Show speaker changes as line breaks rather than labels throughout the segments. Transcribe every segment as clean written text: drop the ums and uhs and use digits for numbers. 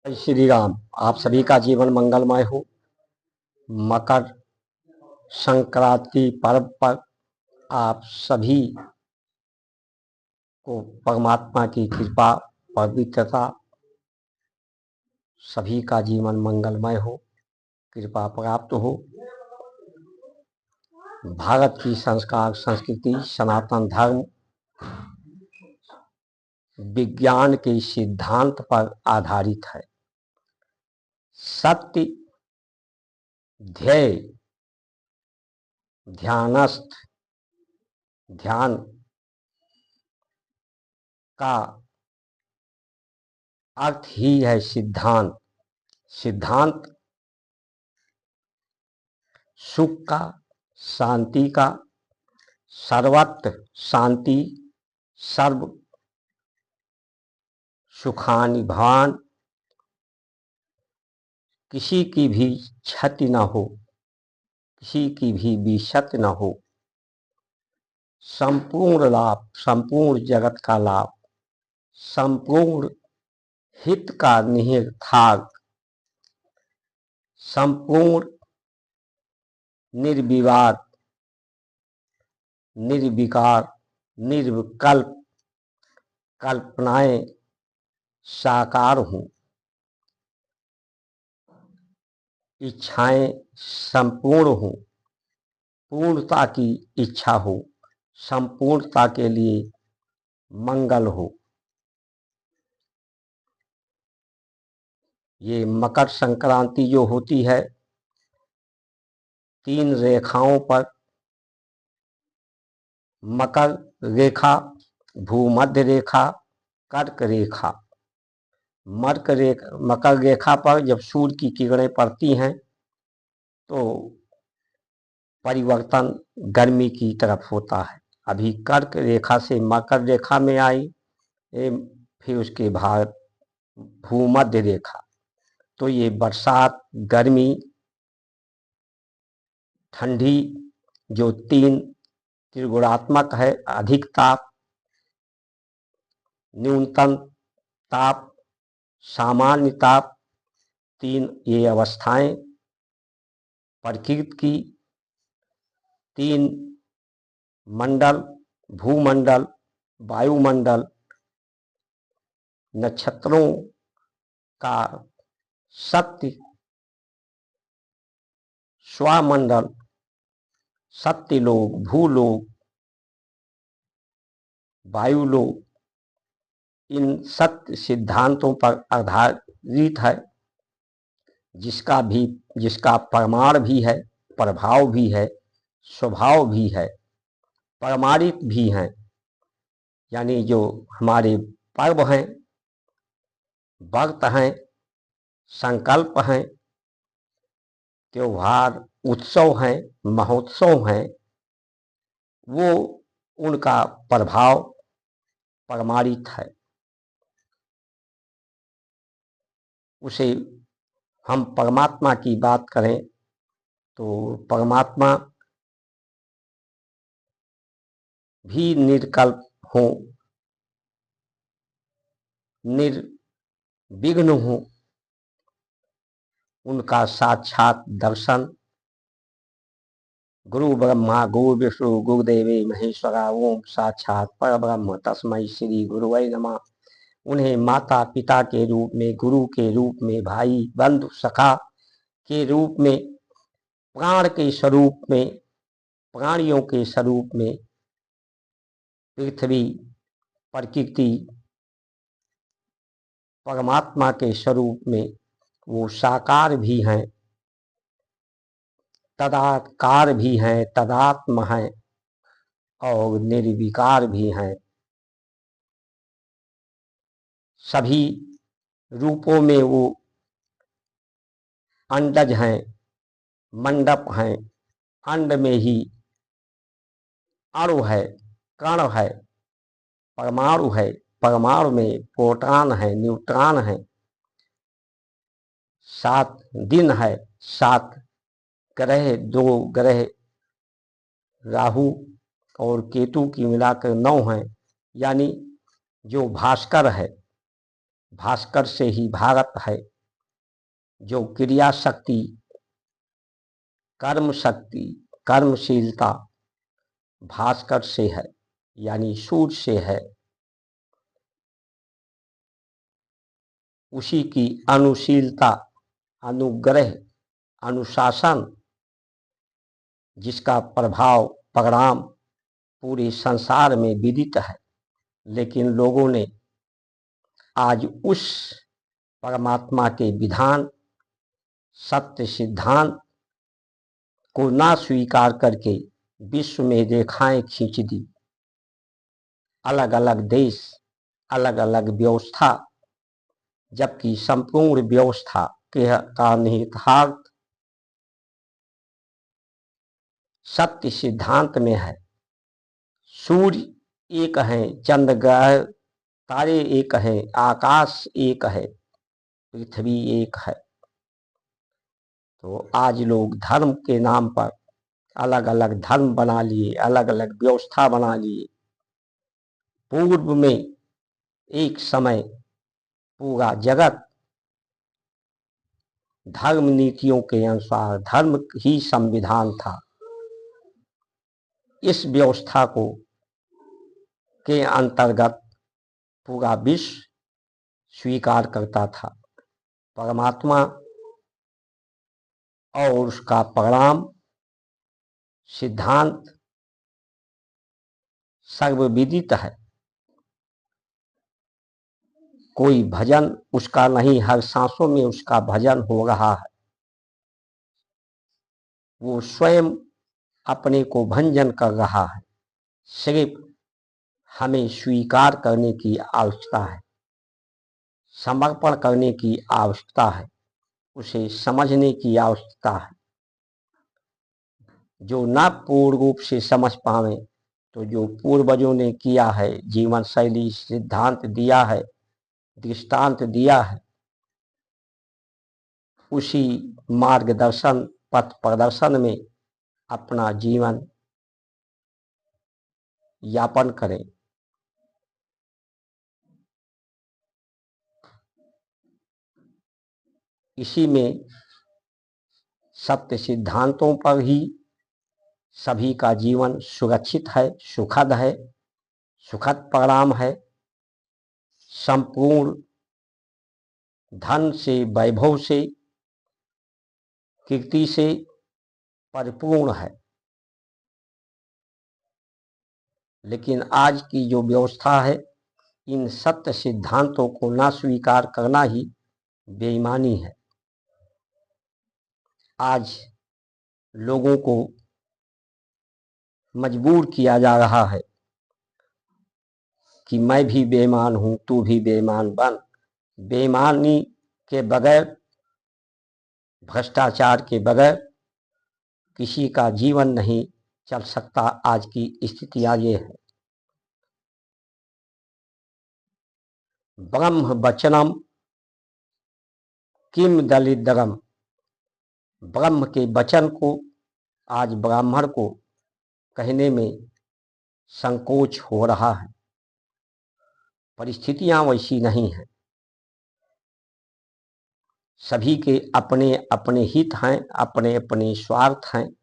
जय श्री राम। आप सभी का जीवन मंगलमय हो। मकर संक्रांति पर्व पर आप सभी को परमात्मा की कृपा पवित्रता, सभी का जीवन मंगलमय हो, कृपा प्राप्त हो। भारत की संस्कार संस्कृति सनातन धर्म विज्ञान के सिद्धांत पर आधारित है। सत्य, ध्येय, ध्यानस्थ, ध्यान का अर्थ ही है सिद्धांत। सिद्धांत सुख का, शांति का, सर्वत्र शांति, सर्व सुखानि भवान, किसी की भी क्षति न हो, किसी की भी विक्षति न हो, संपूर्ण लाभ, संपूर्ण जगत का लाभ, संपूर्ण हित का निहितार्थ, संपूर्ण निर्विवाद, निर्विकार, निर्विकल्प कल्पनाएं साकार हों, इच्छाएं संपूर्ण हों, पूर्णता की इच्छा हो, संपूर्णता के लिए मंगल हो। ये मकर संक्रांति जो होती है, 3 रेखाओं पर, मकर रेखा, भूमध्य रेखा, कर्क रेखा। मकर रेखा पर जब सूर्य की किरणें पड़ती हैं तो परिवर्तन गर्मी की तरफ होता है। अभी कर्क रेखा से मकर रेखा में आई, फिर उसके बाद भूमध्य रेखा, तो ये बरसात, गर्मी, ठंडी जो 3 त्रिगुणात्मक है, अधिक ताप, न्यूनतम ताप, सामान्य ताप, 3 ये अवस्थाएं प्रकृति की, 3 मंडल, भूमंडल, वायुमंडल, नक्षत्रों का सत्य स्वमंडल, सत्यलोक, भूलोक, वायुलोक, इन सत्य सिद्धांतों पर आधारित है, जिसका प्रमाण भी है, प्रभाव भी है, स्वभाव भी है, प्रमाणित भी हैं। यानी जो हमारे पर्व हैं, व्रत हैं, संकल्प हैं, त्योहार, उत्सव हैं, महोत्सव हैं, वो उनका प्रभाव प्रमाणित है। उसे हम परमात्मा की बात करें तो परमात्मा भी निर्कल्प हो, निर्विघ्न हो, उनका साक्षात दर्शन गुरु ब्रह्मा गुरु विष्णु गुरुदेवे महेश्वरा ओम साक्षात परब्रह्म तस्मै श्री गुरुवे नमः। उन्हें माता पिता के रूप में, गुरु के रूप में, भाई बंधु सखा के रूप में, प्राण के स्वरूप में, प्राणियों के स्वरूप में, पृथ्वी, प्रकृति, परमात्मा के स्वरूप में वो साकार भी हैं, तदाकार भी हैं, तदात्म हैं और निर्विकार भी हैं। सभी रूपों में वो अंडज हैं, मंडप हैं, अंड में ही अणु है, कण है, परमाणु है, परमाणु में प्रोटॉन है, न्यूट्रॉन है, 7 दिन है, 7 ग्रह, 2 ग्रह राहु और केतु की मिलाकर 9 हैं। यानी जो भास्कर है, भास्कर से ही भारत है, जो क्रिया शक्ति, कर्म शक्ति, कर्मशीलता भास्कर से है, यानी सूर्य से है, उसी की अनुशीलता, अनुग्रह, अनुशासन, जिसका प्रभाव, परिणाम पूरे संसार में विदित है। लेकिन लोगों ने आज उस परमात्मा के विधान, सत्य सिद्धांत को ना स्वीकार करके विश्व में रेखाएं खींच दी। अलग अलग देश, अलग अलग व्यवस्था, जबकि संपूर्ण व्यवस्था का निहितार्थ सत्य सिद्धांत में है। सूर्य एक है, चंद्र ग्रह तारे एक है, आकाश एक है, पृथ्वी एक है। तो आज लोग धर्म के नाम पर अलग अलग धर्म बना लिए, अलग अलग व्यवस्था बना लिए। पूर्व में एक समय पूरा जगत धर्म नीतियों के अनुसार, धर्म ही संविधान था। इस व्यवस्था को के अंतर्गत पूरा विश्व स्वीकार करता था। परमात्मा और उसका परिणाम, सिद्धांत सर्वविदित है। कोई भजन उसका नहीं, हर सांसों में उसका भजन हो रहा है। वो स्वयं अपने को भंजन कर रहा है। सिर्फ हमें स्वीकार करने की आवश्यकता है, समर्पण करने की आवश्यकता है, उसे समझने की आवश्यकता है। जो ना पूर्ण रूप से समझ पावे, तो जो पूर्वजों ने किया है, जीवन शैली सिद्धांत दिया है, दृष्टांत दिया है, उसी मार्गदर्शन, पथ प्रदर्शन में अपना जीवन यापन करें। इसी में सत्य सिद्धांतों पर ही सभी का जीवन सुरक्षित है, सुखद है, सुखद परिणाम है। संपूर्ण धन से, वैभव से, कीर्ति से परिपूर्ण है। लेकिन आज की जो व्यवस्था है, इन सत्य सिद्धांतों को ना स्वीकार करना ही बेईमानी है। आज लोगों को मजबूर किया जा रहा है कि मैं भी बेईमान हूं, तू भी बेईमान बन। बेईमानी के बगैर, भ्रष्टाचार के बगैर किसी का जीवन नहीं चल सकता। आज की स्थितियां ये है। ब्रह्म वचनम किम दलिद्रम, ब्रह्म के वचन को आज ब्राह्मण को कहने में संकोच हो रहा है। परिस्थितियां वैसी नहीं हैं। सभी के अपने अपने हित हैं, अपने अपने स्वार्थ हैं।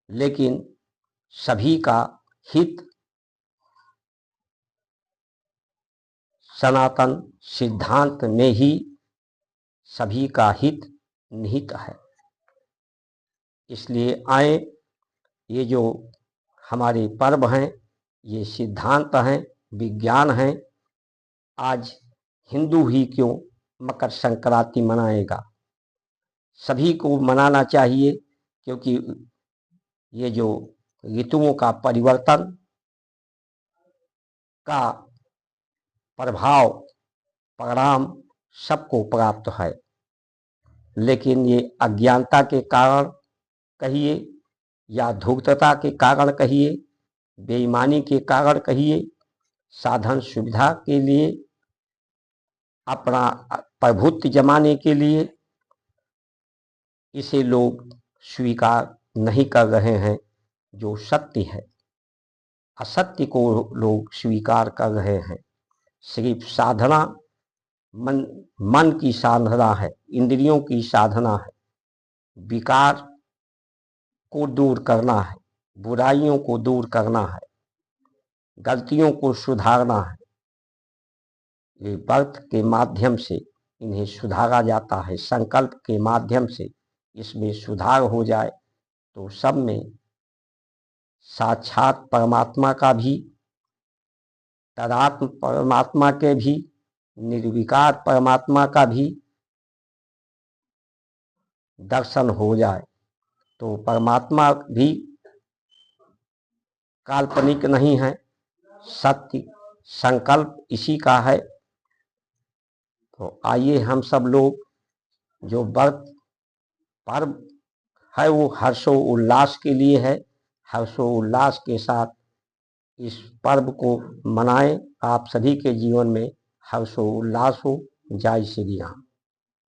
लेकिन सभी का हित सनातन सिद्धांत में ही सभी का हित निहित है। इसलिए आए, ये जो हमारे पर्व हैं, ये सिद्धांत हैं, विज्ञान हैं। आज हिंदू ही क्यों मकर संक्रांति मनाएगा, सभी को मनाना चाहिए। क्योंकि ये जो ऋतुओं का परिवर्तन का प्रभाव, परिणाम सबको प्राप्त है। लेकिन ये अज्ञानता के कारण कहिए, या धूर्तता के कारण कहिए, बेईमानी के कारण कहिए, साधन सुविधा के लिए, अपना प्रभुत्व जमाने के लिए इसे लोग स्वीकार नहीं कर रहे हैं। जो सत्य है, असत्य को लोग स्वीकार कर रहे हैं। सिर्फ साधना मन की साधना है, इंद्रियों की साधना है, विकार को दूर करना है, बुराइयों को दूर करना है, गलतियों को सुधारना है। ये व्रत के माध्यम से इन्हें सुधारा जाता है। संकल्प के माध्यम से इसमें सुधार हो जाए तो सब में साक्षात परमात्मा का भी, तदात्म परमात्मा के भी, निर्विकार परमात्मा का भी दर्शन हो जाए। तो परमात्मा भी काल्पनिक नहीं है, सत्य संकल्प इसी का है। तो आइए हम सब लोग, जो व्रत पर्व है वो हर्षो उल्लास के लिए है, हर्षो उल्लास के साथ इस पर्व को मनाएं। आप सभी के जीवन में हर्षो उल्लास हो। जय श्री राम।